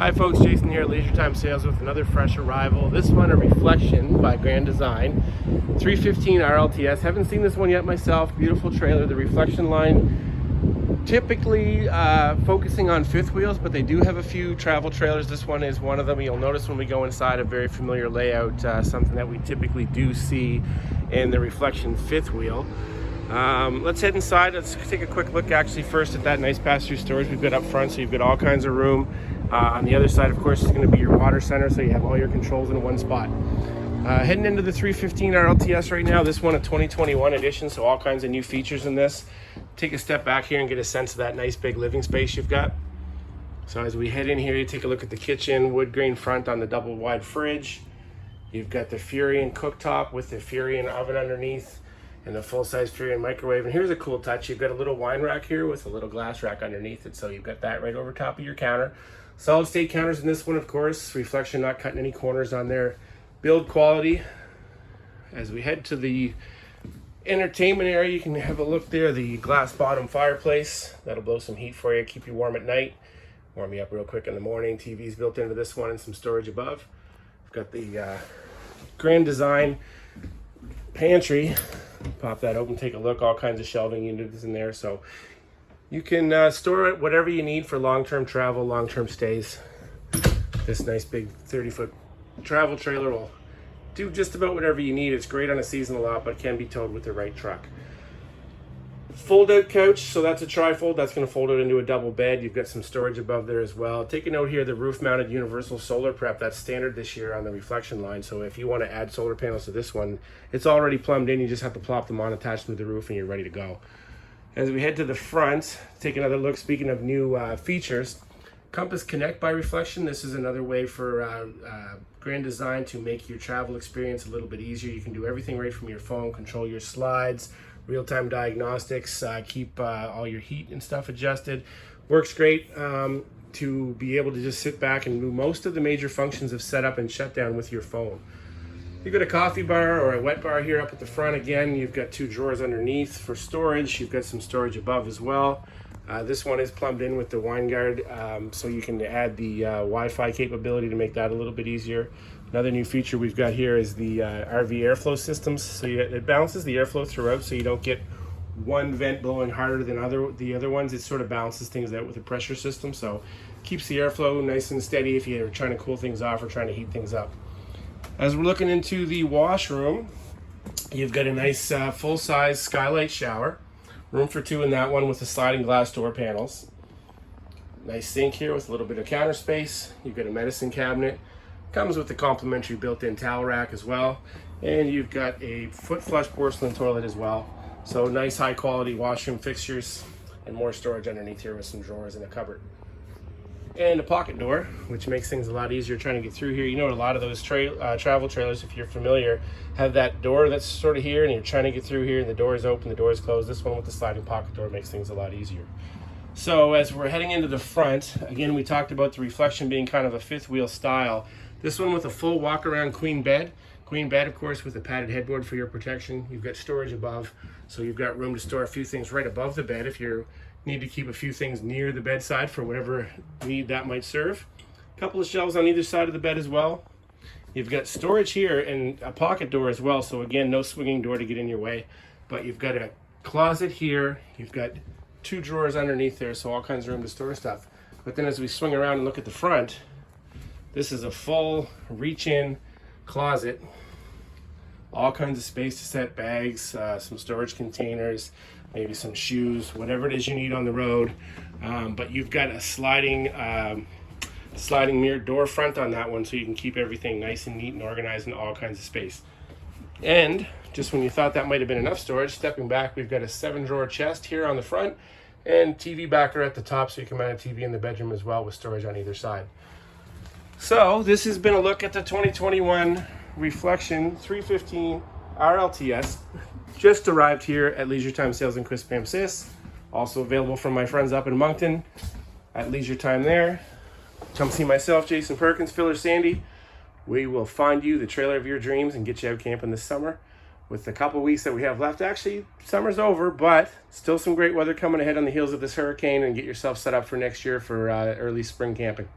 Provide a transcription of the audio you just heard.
Hi folks, Jason here at Leisure Time Sales with another fresh arrival. This one a Reflection by Grand Design, 315 RLTS. Haven't seen this one yet myself. Beautiful trailer. The Reflection line typically focusing on fifth wheels, but they do have a few travel trailers. This one is one of them. You'll notice when we go inside a very familiar layout, something that we typically do see in the Reflection fifth wheel. Let's head inside. Let's take a quick look actually first at that nice pass-through storage we've got up front. So you've got all kinds of room. On the other side, of course, is going to be your water center, so you have all your controls in one spot. Heading into the 315 RLTS right now, this one a 2021 edition, so all kinds of new features in this. Take a step back here and get a sense of that nice big living space you've got. So as we head in here, you take a look at the kitchen, wood grain front on the double wide fridge. You've got the Furion cooktop with the Furion oven underneath and the full-size Furion microwave. And here's a cool touch. You've got a little wine rack here with a little glass rack underneath it, so you've got that right over top of your counter. Solid state counters in this one, of course. Reflection not cutting any corners on their build quality. As we head to the entertainment area, you can have a look there. The glass bottom fireplace. That'll blow some heat for you, keep you warm at night. Warm you up real quick in the morning. TV's built into this one and some storage above. We've got the Grand Design pantry. Pop that open, take a look. All kinds of shelving units in there. So you can store it whatever you need for long-term travel, long-term stays. This nice big 30-foot travel trailer will do just about whatever you need. It's great on a seasonal lot, but can be towed with the right truck. Fold-out couch, so that's a tri-fold. That's going to fold out into a double bed. You've got some storage above there as well. Take a note here, the roof-mounted universal solar prep, that's standard this year on the Reflection line. So if you want to add solar panels to this one, it's already plumbed in. You just have to plop them on, attach them to the roof, and you're ready to go. As we head to the front, take another look. Speaking of new features, Compass Connect by Reflection. This is another way for Grand Design to make your travel experience a little bit easier. You can do everything right from your phone, control your slides, real-time diagnostics, keep all your heat and stuff adjusted. Works great to be able to just sit back and do most of the major functions of setup and shutdown with your phone. You've got a coffee bar or a wet bar here up at the front. Again, you've got two drawers underneath for storage. You've got some storage above as well. This one is plumbed in with the wine guard, so you can add the Wi-Fi capability to make that a little bit easier. Another new feature we've got here is the RV airflow systems. So it balances the airflow throughout, so you don't get one vent blowing harder than the other ones. It sort of balances things out with a pressure system, so keeps the airflow nice and steady if you're trying to cool things off or trying to heat things up. As we're looking into the washroom, you've got a nice full-size skylight shower. Room for two in that one with the sliding glass door panels. Nice sink here with a little bit of counter space. You've got a medicine cabinet. Comes with the complimentary built-in towel rack as well. And you've got a foot flush porcelain toilet as well. So nice high-quality washroom fixtures and more storage underneath here with some drawers and a cupboard. And a pocket door, which makes things a lot easier trying to get through here. You know, a lot of those travel trailers, if you're familiar, have that door that's sort of here, and you're trying to get through here, and the door is open, the door is closed. This one with the sliding pocket door makes things a lot easier. So as we're heading into the front, again, we talked about the Reflection being kind of a fifth wheel style. This one with a full walk-around queen bed. Queen bed, of course, with a padded headboard for your protection. You've got storage above, so you've got room to store a few things right above the bed if you need to keep a few things near the bedside for whatever need that might serve. A couple of shelves on either side of the bed as well. You've got storage here and a pocket door as well, so again, no swinging door to get in your way. But you've got a closet here, you've got two drawers underneath there, so all kinds of room to store stuff. But then as we swing around and look at the front, this is a full reach-in closet. All kinds of space to set bags, some storage containers, maybe some shoes, whatever it is you need on the road. But you've got a sliding mirror door front on that one, so you can keep everything nice and neat and organized in all kinds of space. And just when you thought that might have been enough storage, stepping back, we've got a 7-drawer chest here on the front and TV backer at the top, so you can mount a TV in the bedroom as well with storage on either side. So this has been a look at the 2021 Reflection 315 RLTS. Just arrived here at Leisure Time Sales in Quispamsis. Also available from my friends up in Moncton at Leisure Time there. Come see myself, Jason Perkins, Phil or Sandy. We will find you the trailer of your dreams and get you out camping this summer. With the couple weeks that we have left, actually, summer's over, but still some great weather coming ahead on the heels of this hurricane, and get yourself set up for next year for early spring camping.